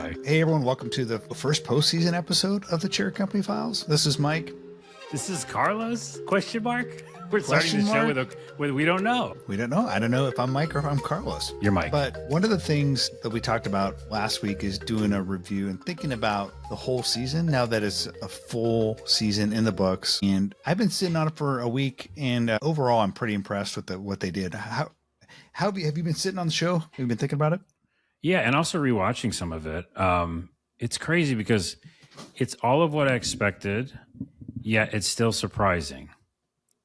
guy. Hey everyone, welcome to the first postseason episode of the Chair Company Files. This is Mike. This is Carlos? Question mark? We're starting Question the show mark? with we don't know. We don't know. I don't know if I'm Mike or if I'm Carlos. You're Mike. But one of the things that we talked about last week is doing a review and thinking about the whole season now that it's a full season in the books. And I've been sitting on it for a week, and overall, I'm pretty impressed with what they did. How have you been sitting on the show? Have you been thinking about it? Yeah, and also rewatching some of it. It's crazy because it's all of what I expected, yet it's still surprising,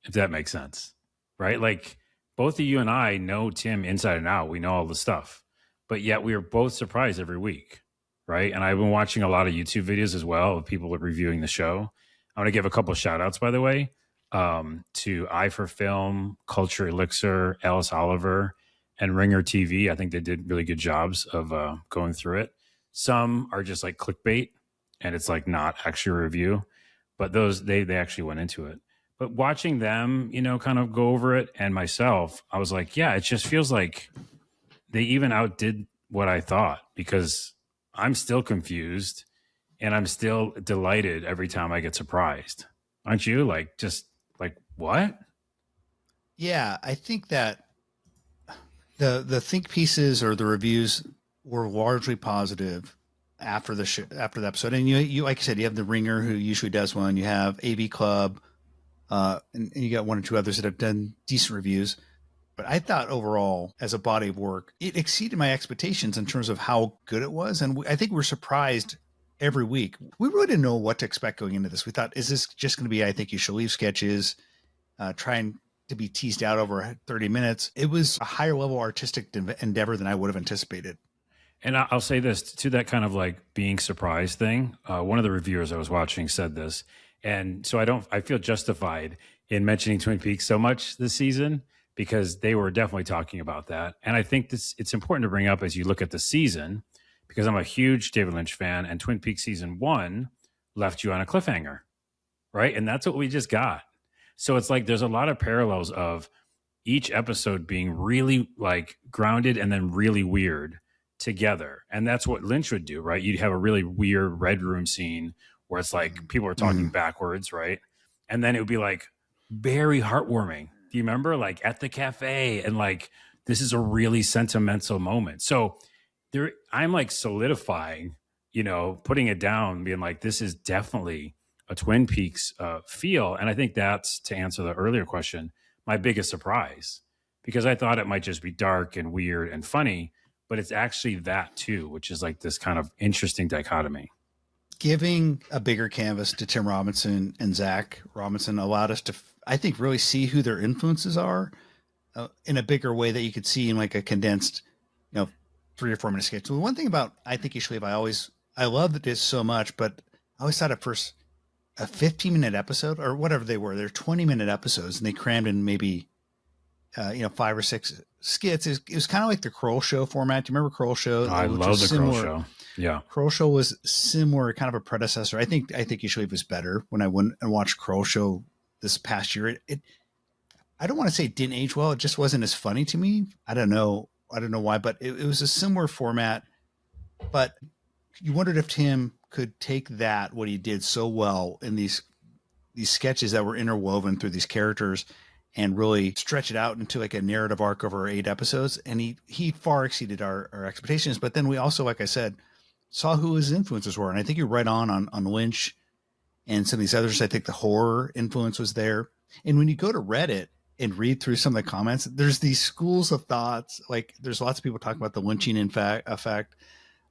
if that makes sense, right? Like both of you and I know Tim inside and out. We know all the stuff, but yet we are both surprised every week, right? And I've been watching a lot of YouTube videos as well of people reviewing the show. I want to give a couple of shout outs, by the way, to Eye for Film, Culture Elixir, Ellis Oliver, and Ringer TV. I think they did really good jobs of going through it. Some are just like clickbait, and it's like not actually a review, but those they actually went into it. But watching them, kind of go over it, and myself, I was like, yeah, it just feels like they even outdid what I thought, because I'm still confused and I'm still delighted every time I get surprised. Aren't you? Like, just like, what? Yeah, I think that the think pieces or the reviews were largely positive after the episode. And you like I said, you have the Ringer who usually does one. You have AV Club, and you got one or two others that have done decent reviews. But I thought overall, as a body of work, it exceeded my expectations in terms of how good it was. And I think we're surprised every week. We really didn't know what to expect going into this. We thought, is this just going to be, I Think You Should Leave sketches, trying to be teased out over 30 minutes. It was a higher level artistic endeavor than I would have anticipated. And I'll say this to that kind of like being surprised thing. One of the reviewers I was watching said this. And so I feel justified in mentioning Twin Peaks so much this season, because they were definitely talking about that. And I think it's important to bring up as you look at the season, because I'm a huge David Lynch fan, and Twin Peaks season 1 left you on a cliffhanger, right? And that's what we just got. So it's like there's a lot of parallels of each episode being really like grounded and then really weird together. And that's what Lynch would do, right? You'd have a really weird red room scene where it's like people are talking backwards, right? And then it would be like very heartwarming. Do you remember? Like at the cafe, and like this is a really sentimental moment. So I'm like solidifying, putting it down, being like, this is definitely a Twin Peaks feel. And I think that's, to answer the earlier question, my biggest surprise, because I thought it might just be dark and weird and funny, but it's actually that too, which is like this kind of interesting dichotomy. Giving a bigger canvas to Tim Robinson and Zach Robinson allowed us to, I think, really see who their influences are in a bigger way that you could see in like a condensed, 3 or 4 minute sketch. So the one thing about I Think You Should Leave, I loved it so much, but I always thought at first a 15-minute episode or whatever they were, they're 20-minute episodes, and they crammed in maybe 5 or 6 skits. It was kind of like the Kroll Show format. Do you remember Kroll Show? I love the Kroll Show. Yeah. Kroll Show was similar, kind of a predecessor. I think You Should Leave was better. When I went and watched Kroll Show this past year, I don't want to say it didn't age well. It just wasn't as funny to me. I don't know why, but it was a similar format. But you wondered if Tim could take what he did so well in these sketches that were interwoven through these characters, and really stretch it out into like a narrative arc over 8 episodes. And he far exceeded our expectations. But then we also, like I said, saw who his influences were. And I think you're right on Lynch and some of these others. I think the horror influence was there. And when you go to Reddit and read through some of the comments, there's these schools of thoughts. Like there's lots of people talking about the lynching effect.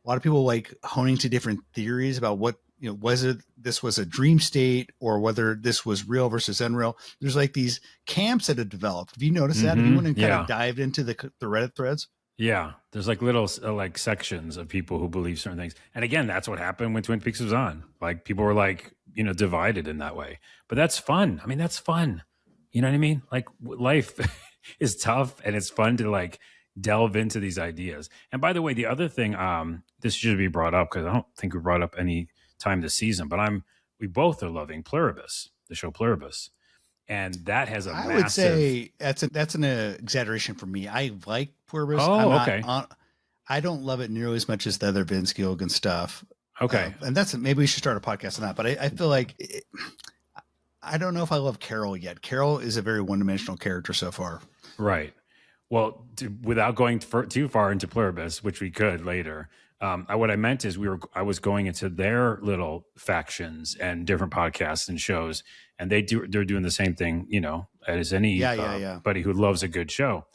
A lot of people like honing to different theories about what, whether this was a dream state or whether this was real versus unreal. There's like these camps that have developed. Have you noticed that? Have you went and kind of dived into the Reddit threads? Yeah. There's like little like sections of people who believe certain things. And again, that's what happened when Twin Peaks was on. Like people were like, divided in that way. But that's fun. I mean, that's fun. You know what I mean? Like life is tough, and it's fun to like delve into these ideas. And by the way, the other thing, this should be brought up because I don't think we brought up any time this season, but we both are loving Pluribus, the show Pluribus. And that has a massive... would say that's an exaggeration for me. I like Pluribus. Oh, okay. I don't love it nearly as much as the other Vince Gilligan stuff. Okay. And that's maybe we should start a podcast on that. But I feel like I don't know if I love Carol yet. Carol is a very one-dimensional character so far. Right. Well, without going too far into Pluribus, which we could later, what I meant is I was going into their little factions and different podcasts and shows, and they're doing the same thing, you know, as any buddy who loves a good show.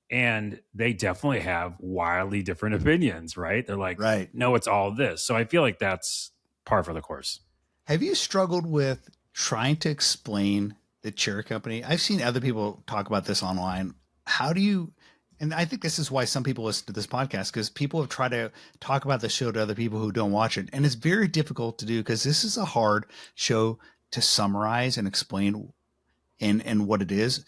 And they definitely have wildly different opinions, right? They're like, no, it's all this. So I feel like that's par for the course. Have you struggled with trying to explain the chair company? I've seen other people talk about this online. How do you, and I think this is why some people listen to this podcast, because people have tried to talk about the show to other people who don't watch it. And it's very difficult to do because this is a hard show to summarize and explain and what it is.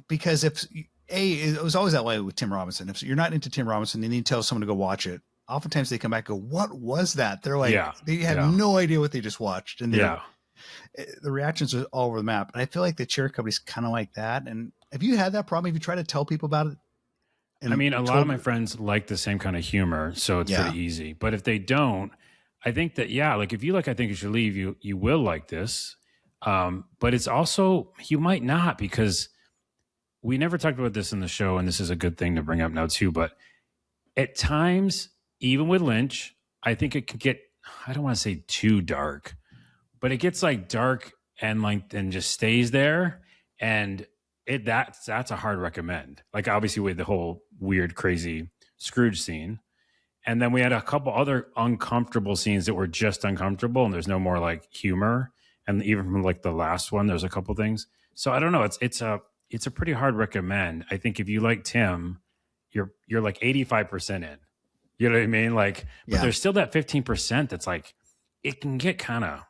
Because it was always that way with Tim Robinson. If you're not into Tim Robinson, you need to tell someone to go watch it. Oftentimes they come back and go, what was that? They're like, they have no idea what they just watched. And the reactions are all over the map. And I feel like the chair company's kind of like that. And have you had that problem? Have you tried to tell people about it? And I mean, a lot of my friends like the same kind of humor, so it's pretty easy. But if they don't, I think that, like if you like, I Think You Should Leave, you will like this. But it's also, you might not, because we never talked about this in the show, and this is a good thing to bring up now too. But at times, even with Lynch, I think it could get, I don't want to say too dark, but it gets like dark and just stays there. And that's a hard recommend. Like obviously with the whole weird, crazy Scrooge scene. And then we had a couple other uncomfortable scenes that were just uncomfortable, and there's no more like humor. And even from like the last one, there's a couple things. So I don't know. It's a pretty hard recommend. I think if you like Tim, you're like 85% in. You know what I mean? Like, but there's still that 15% that's like, it can get kind of,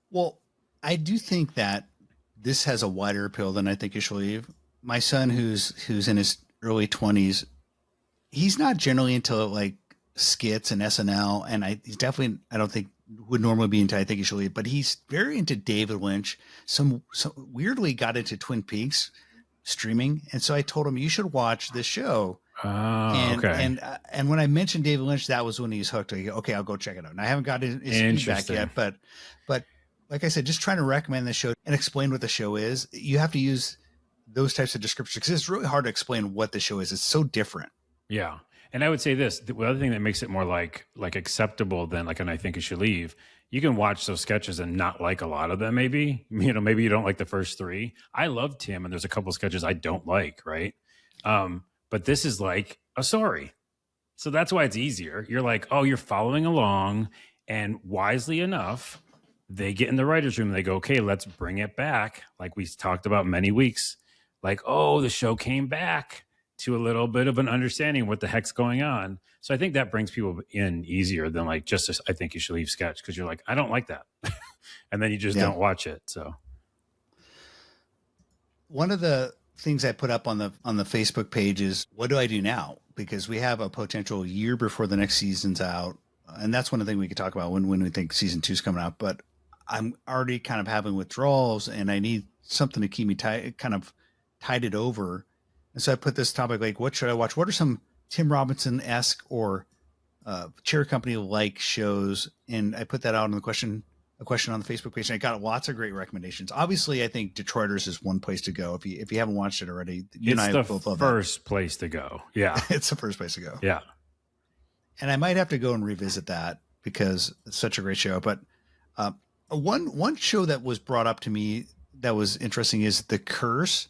Well, I do think that this has a wider appeal than I Think You Should Leave. My son, who's in his early 20s, he's not generally into like skits and SNL, and he's definitely, I don't think, would normally be into I Think You Should Leave, but he's very into David Lynch. Some weirdly got into Twin Peaks streaming, and so I told him, you should watch this show. And when I mentioned David Lynch, that was when he was hooked. Okay, I'll go check it out. And I haven't got his feedback yet, but like I said, just trying to recommend the show and explain what the show is. You have to use those types of descriptions because it's really hard to explain what the show is. It's so different. Yeah. And I would say this, the other thing that makes it more like acceptable than like an I Think You Should Leave, you can watch those sketches and not like a lot of them. Maybe, maybe you don't like the first three. I love Tim, and there's a couple sketches I don't like. Right. But this is like a story. So that's why it's easier. You're like, oh, you're following along, and wisely enough, they get in the writer's room and they go, okay, let's bring it back. Like we talked about many weeks, like, oh, the show came back to a little bit of an understanding of what the heck's going on. So I think that brings people in easier than like just this, I Think You Should Leave sketch, because you're like, I don't like that. And then you just don't watch it. So one of the things I put up on the Facebook page is, what do I do now? Because we have a potential year before the next season's out. And that's one of the things we could talk about when we think season 2 is coming out. But I'm already kind of having withdrawals, and I need something to keep me tide it over. And so I put this topic, like, what should I watch? What are some Tim Robinson-esque or chair company-like shows? And I put that out in a question on the Facebook page, and I got lots of great recommendations. Obviously, I think Detroiters is one place to go. If you haven't watched it already, you and I both love it. It's the first place to go. Yeah. It's the first place to go. Yeah. And I might have to go and revisit that because it's such a great show. But one show that was brought up to me that was interesting is The Curse.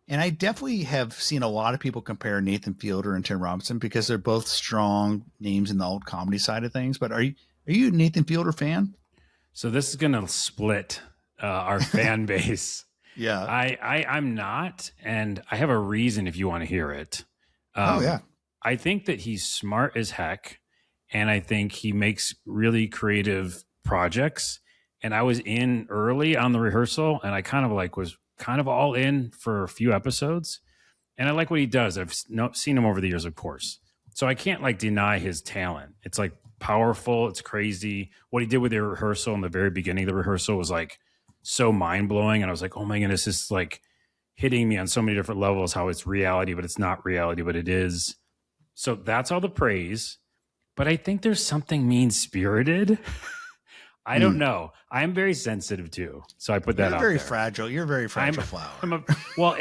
And I definitely have seen a lot of people compare Nathan Fielder and Tim Robinson because they're both strong names in the alt comedy side of things. But are you a Nathan Fielder fan? So this is going to split our fan base. Yeah. I'm not, and I have a reason if you want to hear it. I think that he's smart as heck, and I think he makes really creative projects. And I was in early on the rehearsal, and I kind of was all in for a few episodes. And I like what he does. I've seen him over the years, of course. So I can't deny his talent. It's powerful. It's crazy. What he did with the rehearsal in the very beginning of the rehearsal was so mind blowing. And I was like, oh my goodness, this is hitting me on so many different levels, how it's reality, but it's not reality, but it is. So that's all the praise. But I think there's something mean spirited. I don't know. I'm very sensitive too. So I put that You're out very there. fragile. You're a very fragile flower. Well,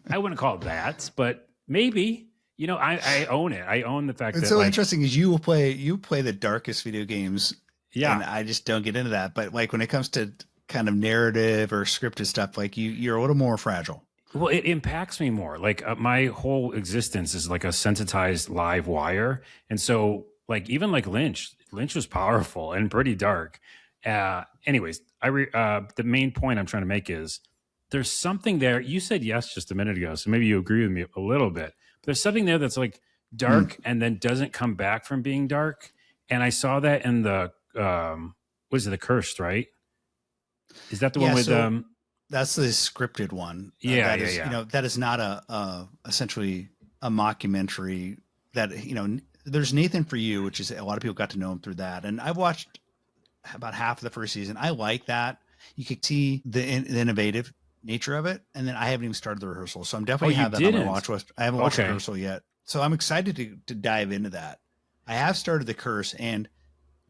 I wouldn't call it that, but maybe. I own it. I own the fact What's that so interesting is you play the darkest video games. Yeah. And I just don't get into that. But like when it comes to kind of narrative or scripted stuff, like you're a little more fragile. Well, it impacts me more. Like my whole existence is like a sensitized live wire. And so like even like Lynch was powerful and pretty dark. Anyways, the main point I'm trying to make is there's something there. You said yes just a minute ago, so maybe you agree with me a little bit. But there's something there that's like dark and then doesn't come back from being dark. And I saw that in the was it The Cursed, right? Is that the one with that's the scripted one. Yeah, that is not a essentially a mockumentary. That there's Nathan For You, which is a lot of people got to know him through that, and I've watched about half of the first season. I like that. You could see the innovative nature of it, and then I haven't even started the rehearsal, so I'm definitely have that on my watch list. I haven't watched the rehearsal yet, so I'm excited to dive into that. I have started The Curse, and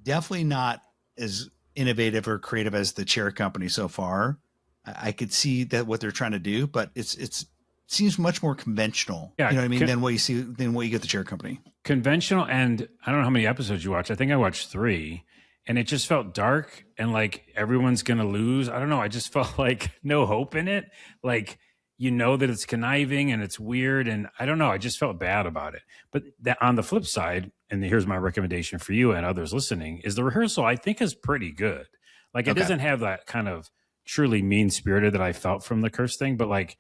definitely not as innovative or creative as the Chair Company so far. I could see that what they're trying to do, but it seems much more conventional. Yeah, you know what I mean? Than what you get the Chair Company. Conventional, and I don't know how many episodes you watched. I think I watched 3, and it just felt dark and like everyone's gonna lose. I don't know. I just felt like no hope in it. Like that it's conniving and it's weird, and I don't know. I just felt bad about it. But on the flip side, and here's my recommendation for you and others listening, is the rehearsal I think is pretty good. Like it doesn't have that kind of truly mean-spirited that I felt from the Curse thing, but like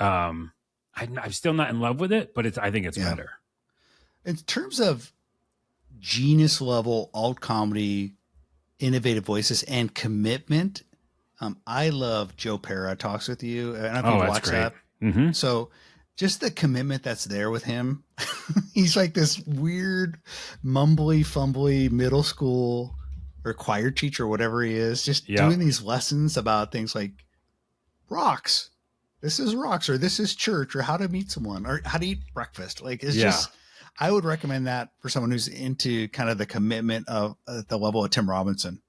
I'm still not in love with it, but I think it's better. In terms of genius level alt comedy, innovative voices, and commitment, I love Joe Pera Talks With You. And I don't watch that. Mm-hmm. So just the commitment that's there with him. He's like this weird, mumbly, fumbly middle school or choir teacher, or whatever he is, just doing these lessons about things like rocks. This is rocks, or this is church, or how to meet someone, or how to eat breakfast. Like it's just, I would recommend that for someone who's into kind of the commitment of the level of Tim Robinson.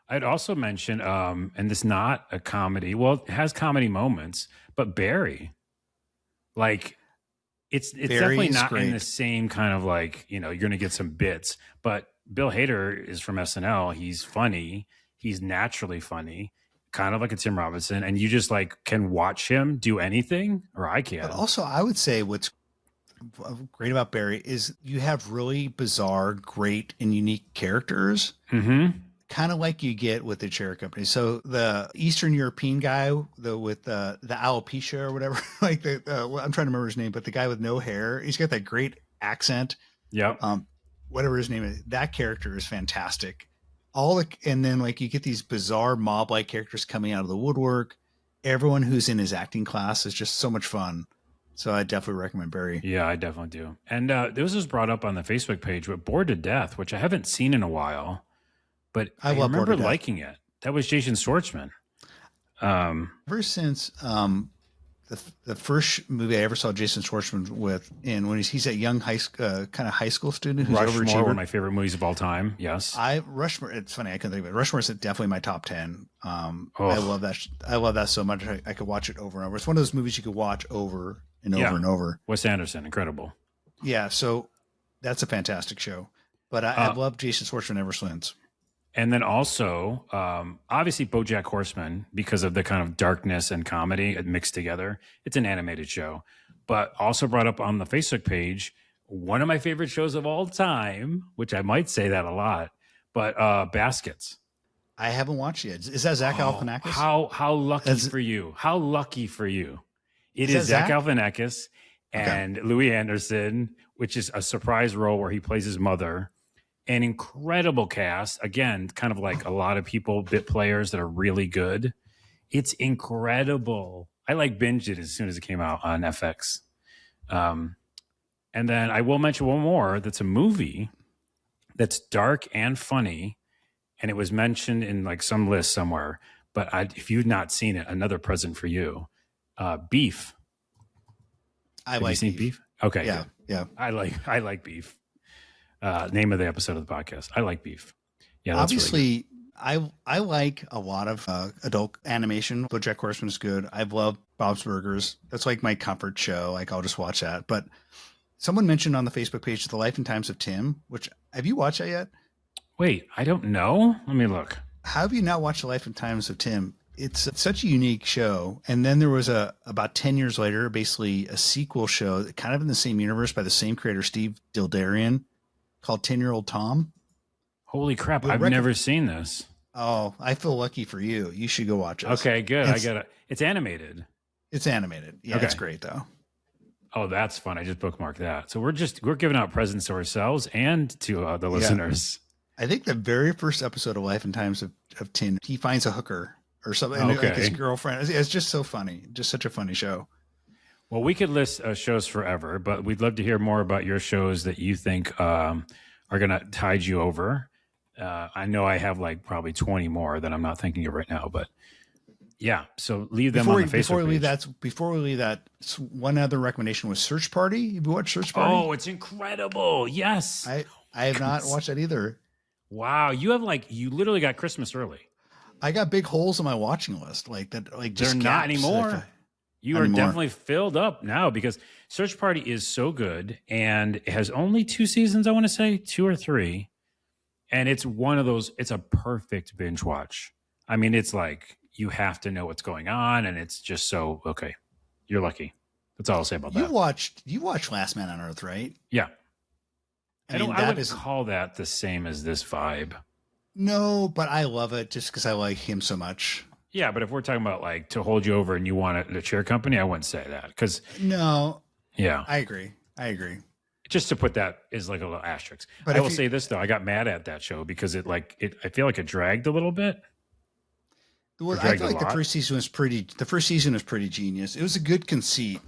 I'd also mention, and this is not a comedy. Well, it has comedy moments, but Barry, like it's definitely not great. In the same kind of like, you're going to get some bits, but Bill Hader is from SNL. He's funny. He's naturally funny, kind of like a Tim Robinson. And you just like can watch him do anything, or I can. But also I would say what's great about Barry is you have really bizarre, great and unique characters. Mm-hmm. Kind of like you get with the Chair Company. So the Eastern European guy with the alopecia or whatever, like I'm trying to remember his name, but the guy with no hair, he's got that great accent. Yeah. Whatever his name is, that character is fantastic. And then like you get these bizarre mob-like characters coming out of the woodwork. Everyone who's in his acting class is just so much fun. So I definitely recommend Barry. Yeah, I definitely do. And this was brought up on the Facebook page, but Bored to Death, which I haven't seen in a while, but I remember liking it. That was Jason Schwartzman. Ever since the first movie I ever saw Jason Schwartzman when he's that young kind of high school student who's Rushmore, overachiever. One of my favorite movies of all time. Yes, Rushmore. It's funny, I couldn't think of it. Rushmore is definitely my top 10. I love that. I love that so much. I could watch it over and over. It's one of those movies you could watch over and over and over. Wes Anderson, incredible. Yeah, so that's a fantastic show. But I've loved Jason Schwartzman ever since. And then also, obviously, BoJack Horseman, because of the kind of darkness and comedy mixed together. It's an animated show. But also brought up on the Facebook page, one of my favorite shows of all time, which I might say that a lot, but Baskets. I haven't watched it yet. Is that Zach Galifianakis? How lucky for you. How lucky for you. It is Zach Galifianakis and Louis Anderson, which is a surprise role where he plays his mother. An incredible cast. Again, kind of like a lot of bit players that are really good. It's incredible. I like binged it as soon as it came out on FX. And then I will mention one more that's a movie that's dark and funny. And it was mentioned in like some list somewhere. But if you've not seen it, another present for you. Beef. Have you seen Beef? Okay. Yeah. Yeah. I like beef. Name of the episode of the podcast. I like beef. Yeah, that's Obviously, really I like a lot of adult animation. BoJack Horseman is good. I love Bob's Burgers. That's like my comfort show. Like I'll just watch that. But someone mentioned on the Facebook page The Life and Times of Tim, which have you watched that yet? good. Wait, I don't know. Let me look. How have you not watched The Life and Times of Tim? It's such a unique show. And then there was about 10 years later, basically a sequel show kind of in the same universe by the same creator, Steve Dildarian, called 10-Year-Old Tom. Holy crap! You'll I've never seen this. Oh, I feel lucky for you. You should go watch it. Okay, good. I It's, get it. It's animated. it's animated. Yeah, Okay. it's great though. Oh, that's fun. I just bookmarked that. So we're giving out presents to ourselves and to the listeners. I think the very first episode of Life and Times of Tim, he finds a hooker or something, like his Okay. girlfriend. It's just so funny. Just such a funny show. Well, we could list shows forever, but we'd love to hear more about your shows that you think are going to tide you over. I know I have like probably 20 more that I'm not thinking of right now, but yeah. So leave them on the Facebook Before we leave that, one other recommendation was Search Party. Have you watched Search Party? Oh, it's incredible. Yes. I have not watched that either. Wow. You literally got Christmas early. I got big holes in my watching list, like that, like just They're not gaps. anymore. You are Anymore. definitely filled up now because Search Party is so good and it has only 2 seasons, I want to say 2 or 3. And it's one of those, it's a perfect binge watch. I mean, it's like you have to know what's going on and it's just so, okay, you're lucky. That's all I'll say about You that. watched Last Man on Earth, right? Yeah. I mean, I wouldn't call that the same as this vibe. no, but I love it just because I like him so much. Yeah, but if we're talking about like to hold you over and you want a chair company, I wouldn't say that because, No, yeah. I agree. Just to put that is like a little asterisk. But I if will you- say this though, I got mad at that show because I feel like it dragged a little bit. Well, I dragged feel a like the lot. first season was pretty genius. It was a good conceit,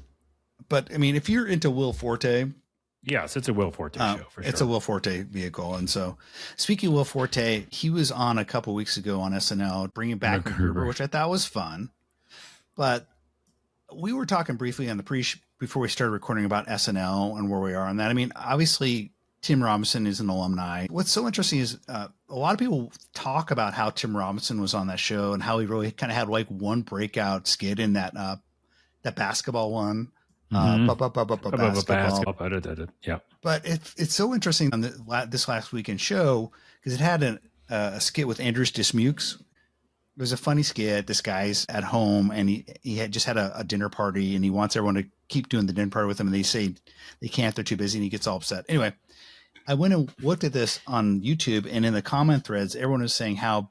but I mean, if you're into Will Forte, Yes, it's a Will Forte show for sure. it's a Will Forte vehicle. And so, speaking of Will Forte, he was on a couple weeks ago on SNL, bringing back MacGruber. MacGruber, which I thought was fun. But we were talking briefly on the before we started recording about SNL and where we are on that. I mean, obviously, Tim Robinson is an alumni. What's so interesting is a lot of people talk about how Tim Robinson was on that show and how he really kind of had like one breakout skit in that basketball one. Mhm. Basketball. Yeah. But it's so interesting on this last weekend show because it had a skit with Andrews Dismukes. It was a funny skit. This guy's at home and he had just had a dinner party and he wants everyone to keep doing the dinner party with him. And they say they can't, they're too busy, and he gets all upset. Anyway, I went and looked at this on YouTube, and in the comment threads, everyone was saying how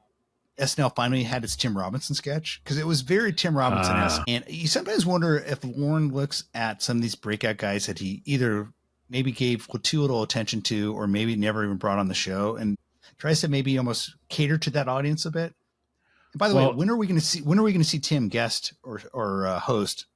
SNL finally had its Tim Robinson sketch because it was very Tim Robinson-esque. And you sometimes wonder if Lauren looks at some of these breakout guys that he either maybe gave too little attention to or maybe never even brought on the show and tries to maybe almost cater to that audience a bit. And by the way, when are we going to see Tim guest or host,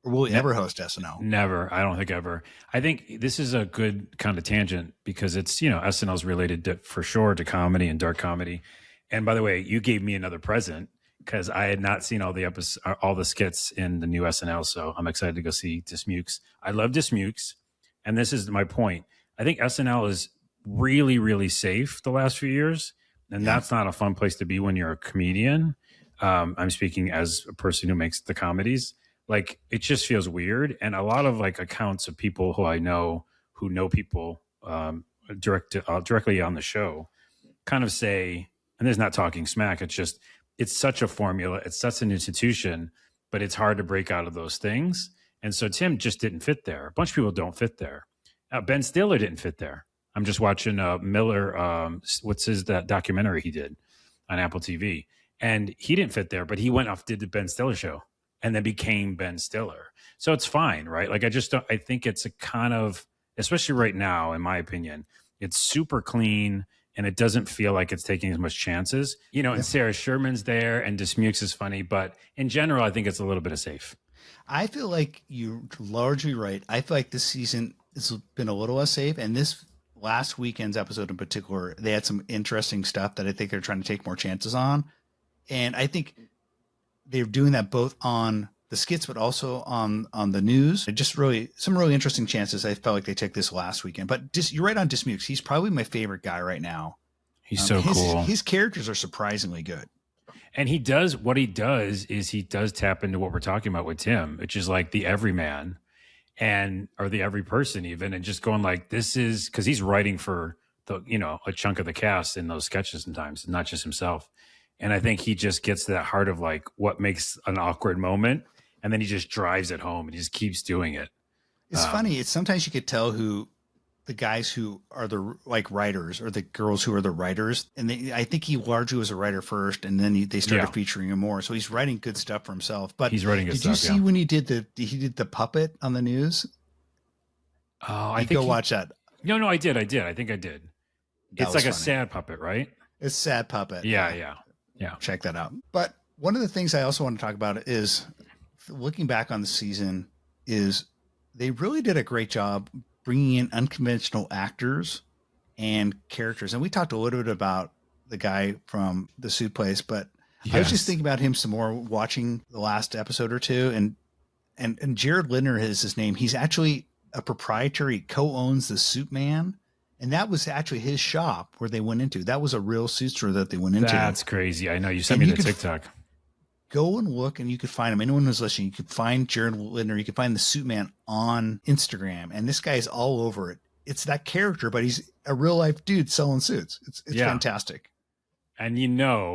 or will he ever host SNL? Never. I don't think ever. I think this is a good kind of tangent because it's, SNL is related for sure to comedy and dark comedy. And by the way, you gave me another present because I had not seen all the skits in the new SNL. So I'm excited to go see Dismukes. I love Dismukes. And this is my point. I think SNL is really, really safe the last few years. And that's not a fun place to be when you're a comedian. I'm speaking as a person who makes the comedies. Like, it just feels weird. And a lot of like accounts of people who I know who know people directly on the show kind of say, and there's not talking smack. It's just, it's such a formula. It's such an institution, but it's hard to break out of those things. And so Tim just didn't fit there. A bunch of people don't fit there. Ben Stiller didn't fit there. I'm just watching Miller. That documentary he did on Apple TV, and he didn't fit there, but he went off, did the Ben Stiller show and then became Ben Stiller. So it's fine, right? Like, I think it's a kind of, especially right now, in my opinion, it's super clean. And it doesn't feel like it's taking as much chances, and Sarah Sherman's there and Dismukes is funny, but in general, I think it's a little bit of safe. I feel like you're largely right. I feel like this season has been a little less safe. And this last weekend's episode in particular, they had some interesting stuff that I think they're trying to take more chances on. And I think they're doing that both on the skits, but also on the news. It just really some really interesting chances. I felt like they took this last weekend. But you're right on Dismukes. He's probably my favorite guy right now. He's so cool. His characters are surprisingly good. And he does what he does is he does tap into what we're talking about with Tim, which is like the everyman or the every person even, and just going like, this is because he's writing for a chunk of the cast in those sketches sometimes, not just himself. And I think he just gets to that heart of like what makes an awkward moment. And then he just drives it home and he just keeps doing it. It's funny. It's sometimes you could tell who the guys who are the like writers or the girls who are the writers. And I think he largely was a writer first, and then they started featuring him more. So he's writing good stuff for himself. But he's writing good stuff. Did you see when he did the puppet on the news? Oh, I think watch that. No, I did. I think I did. It's like funny. A sad puppet, right? It's sad puppet. Yeah. Check that out. But one of the things I also want to talk about is looking back on the season is they really did a great job bringing in unconventional actors and characters. And we talked a little bit about the guy from the Suit Place, but I was just thinking about him some more watching the last episode or two. And Jared Lindner is his name. He's actually a proprietor. He co-owns the Suit Man. And that was actually his shop where they went into. That was a real suit store that they went into. That's crazy. I know. You sent me the TikTok. Go and look, and you could find him. Anyone who's listening, you could find Jared Lindner. You could find the Suit Man on Instagram, and this guy's all over it. It's that character, but he's a real life dude selling suits. It's fantastic. And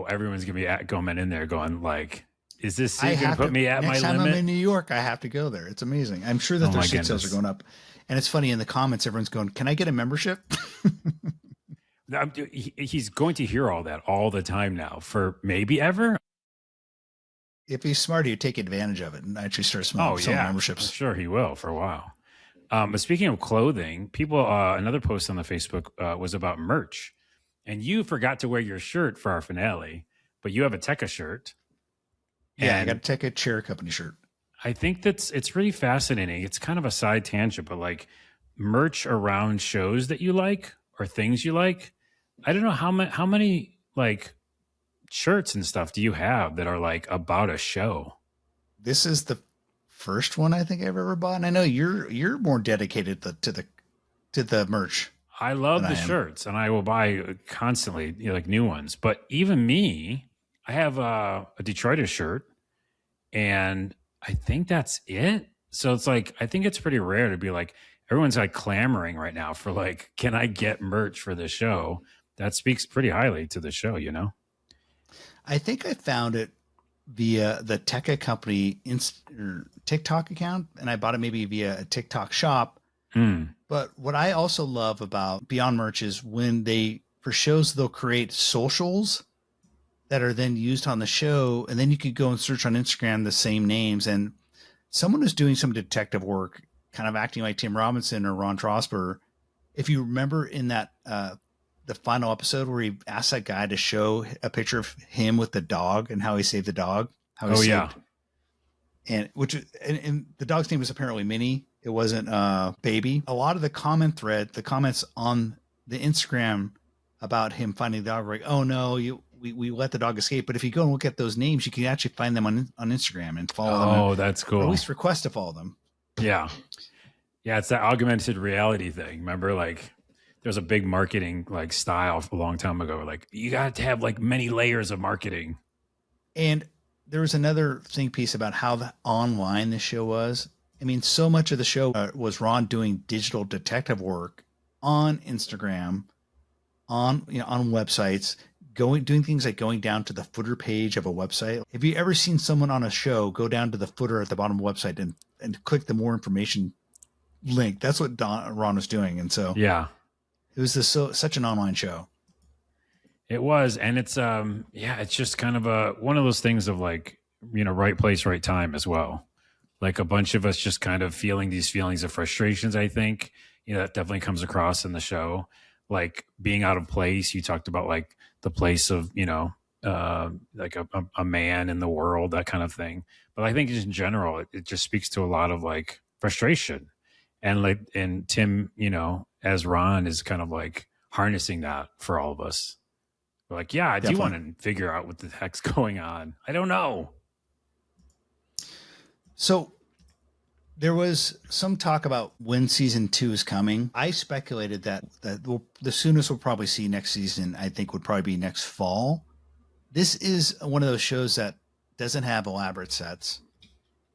everyone's gonna be going in there, going like, "Is this suit gonna put me at my limit?" Next time I'm in New York, I have to go there. It's amazing. I'm sure that their suit sales are going up, and it's funny in the comments. Everyone's going, "Can I get a membership?" He's going to hear all that all the time now for maybe ever. If he's smart, he'd take advantage of it and actually start selling memberships. I'm sure he will for a while. But speaking of clothing, people, another post on the Facebook was about merch, and you forgot to wear your shirt for our finale, but you have a Tekka shirt. Yeah, I got a Tekka Chair Company shirt. I think it's really fascinating. It's kind of a side tangent, but like merch around shows that you like or things you like. I don't know how many like shirts and stuff do you have that are like about a show? This is the first one I think I've ever bought. And I know you're more dedicated to the merch. I love the shirts, and I will buy constantly, like new ones. But even me, I have a Detroiters shirt, and I think that's it. So it's like, I think it's pretty rare to be like, everyone's like clamoring right now for like, can I get merch for the show? That speaks pretty highly to the show, I think I found it via the Tekka Company TikTok account, and I bought it maybe via a TikTok shop. But what I also love about Beyond Merch is when for shows, they'll create socials that are then used on the show, and then you could go and search on Instagram the same names. And someone who's doing some detective work, kind of acting like Tim Robinson or Ron Trosper. If you remember in that the final episode where he asked that guy to show a picture of him with the dog and how he saved the dog. And the dog's name was apparently Minnie. It wasn't Baby. A lot of the comments on the Instagram about him finding the dog were like, oh no, we let the dog escape. But if you go and look at those names, you can actually find them on Instagram and follow them. Oh, that's cool. Or at least request to follow them. Yeah. Yeah. It's that augmented reality thing. Remember, like, there's a big marketing like style a long time ago. Like, you got to have like many layers of marketing. And there was another piece about how online this show was. I mean, so much of the show was Ron doing digital detective work on Instagram, on websites, doing things like going down to the footer page of a website. Have you ever seen someone on a show go down to the footer at the bottom of the website and click the more information link? That's what Ron was doing. And so, yeah. It was such an online show. It was. And it's, it's just kind of one of those things of like, right place, right time as well. Like a bunch of us just kind of feeling these feelings of frustrations, I think, that definitely comes across in the show. Like being out of place. You talked about like the place of, like a man in the world, that kind of thing. But I think in general, it just speaks to a lot of like frustration. And Tim, as Ron is kind of like harnessing that for all of us. We're like, yeah, I do want to figure out what the heck's going on. I don't know. So there was some talk about when season 2 is coming. I speculated that the soonest we'll probably see next season, I think, would probably be next fall. This is one of those shows that doesn't have elaborate sets.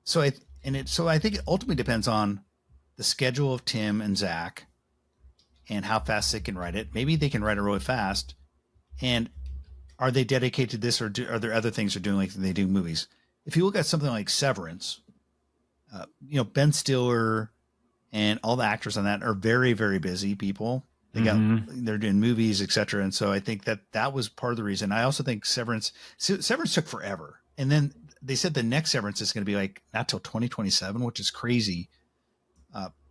So I think it ultimately depends on the schedule of Tim and Zach and how fast they can write it. Maybe they can write it really fast. And are they dedicated to this, or are there other things they're doing like they do movies? If you look at something like Severance, Ben Stiller and all the actors on that are very, very busy people. They're doing movies, etc. And so I think that was part of the reason. I also think Severance took forever. And then they said the next Severance is going to be like not till 2027, which is crazy.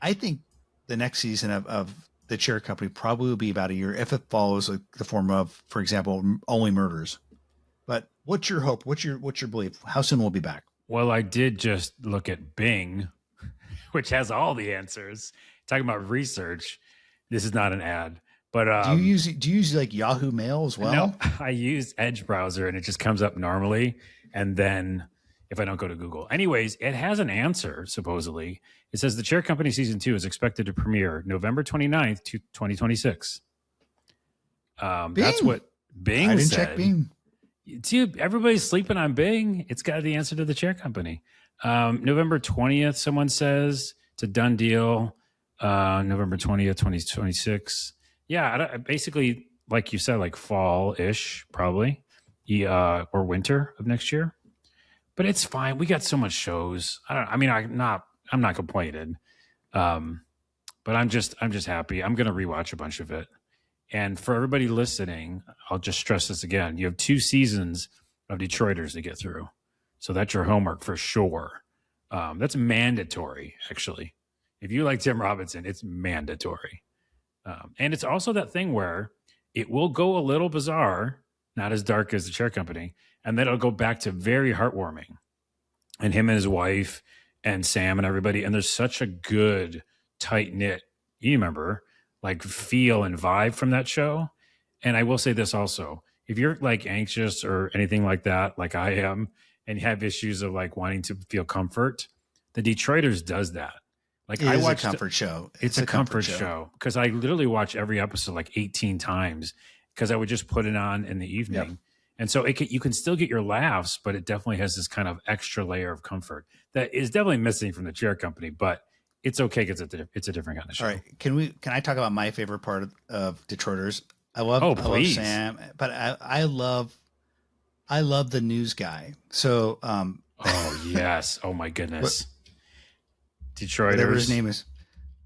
I think the next season of The Chair Company probably will be about a year if it follows like the form of, for example, Only Murders. But what's your hope? What's your belief? How soon we'll be back? Well, I did just look at Bing, which has all the answers. Talking about research, this is not an ad, but do you use like Yahoo Mail as well? No, I use Edge browser and it just comes up normally. And then if I don't go to Google, anyways, it has an answer. Supposedly, it says The Chair Company season 2 is expected to premiere November 29th, 2026. That's what Bing I didn't said. check Bing. Dude, everybody's sleeping on Bing. It's got the answer to The Chair Company. November 20th, someone says it's a done deal. November 20th, 2026. Yeah, basically, like you said, like fall-ish, probably, or winter of next year. But it's fine. We got so much shows. I'm not complaining. But I'm just happy. I'm gonna rewatch a bunch of it. And for everybody listening, I'll just stress this again. You have 2 seasons of Detroiters to get through. So that's your homework for sure. That's mandatory, actually. If you like Tim Robinson, it's mandatory. And it's also that thing where it will go a little bizarre, not as dark as The Chair Company, and then it'll go back to very heartwarming. And him and his wife and Sam and everybody. And there's such a good, tight-knit, you remember, like feel and vibe from that show. And I will say this also, if you're like anxious or anything like that, like I am, and you have issues of like wanting to feel comfort, The Detroiters does that. Like I watch a comfort show. It's a comfort show because I literally watch every episode like 18 times because I would just put it on in the evening. Yep. And so you can still get your laughs, but it definitely has this kind of extra layer of comfort that is definitely missing from The Chair Company, but it's okay because it's a different kind of show. All right. Can I talk about my favorite part of Detroiters? I love Sam, but I love the news guy. So oh yes. Oh my goodness. Detroiters. Whatever his name is.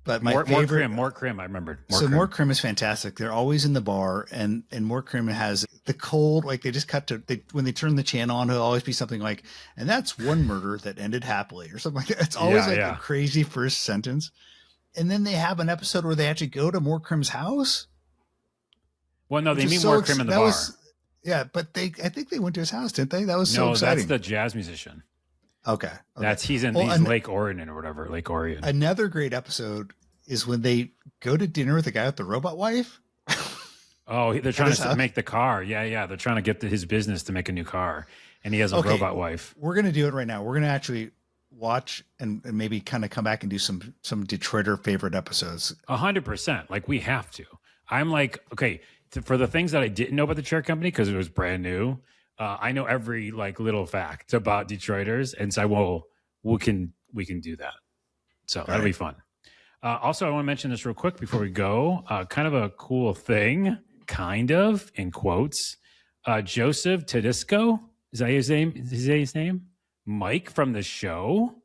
But my favorite Mort Krim, I remembered. Mort Krim is fantastic. They're always in the bar, and Mort Krim has the cold, like they just cut to when they turn the channel on, it'll always be something like, and that's one murder that ended happily or something like that. It's always a crazy first sentence. And then they have an episode where they actually go to Mort Krim's house. Well, no, they meet Mort Krim in the bar. But I think they went to his house, didn't they? That was so exciting. No, that's the jazz musician. Okay. He's Lake Orion or whatever, Lake Orion. Another great episode is when they go to dinner with the guy with the robot wife. Oh, they're trying to make the car. Yeah. They're trying to get his business to make a new car, and he has a robot wife. We're going to do it right now. We're going to actually watch and maybe kind of come back and do some Detroiter favorite episodes. 100%. Like we have to. I'm like, okay, for the things that I didn't know about The Chair Company because it was brand new. I know every like little fact about Detroiters, and so we can do that. So that'll be fun. Also, I want to mention this real quick before we go. Kind of a cool thing, kind of in quotes. Joseph Tedesco, is that his name? Is that his name? Mike from the show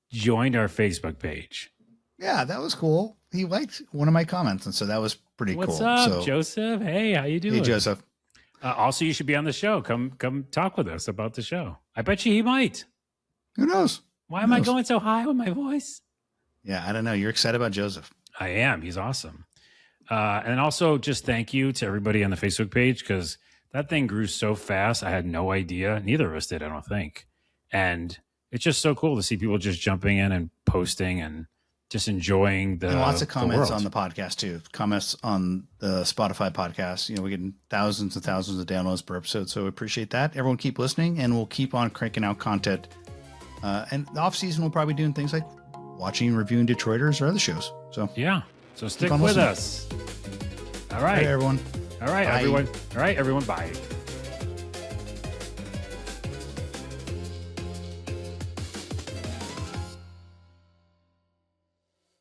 joined our Facebook page. Yeah, that was cool. He liked one of my comments, and so that was pretty cool. What's up, Joseph? Hey, how you doing? Hey, Joseph. Also, you should be on the show. Come talk with us about the show. I bet you he might. Who knows? Why am I going so high with my voice? Yeah, I don't know. You're excited about Joseph. I am. He's awesome. And also just thank you to everybody on the Facebook page because that thing grew so fast. I had no idea. Neither of us did, I don't think. And it's just so cool to see people just jumping in and posting and just enjoying and lots of comments on the podcast too. Comments on the Spotify podcast. You know, we're getting thousands and thousands of downloads per episode. So we appreciate that. Everyone keep listening and we'll keep on cranking out content And the off season, we'll probably be doing things like watching and reviewing Detroiters or other shows. So Yeah. So stick on with listening. us. All all right, right. everyone. All right, Bye. everyone. All right, everyone. Bye.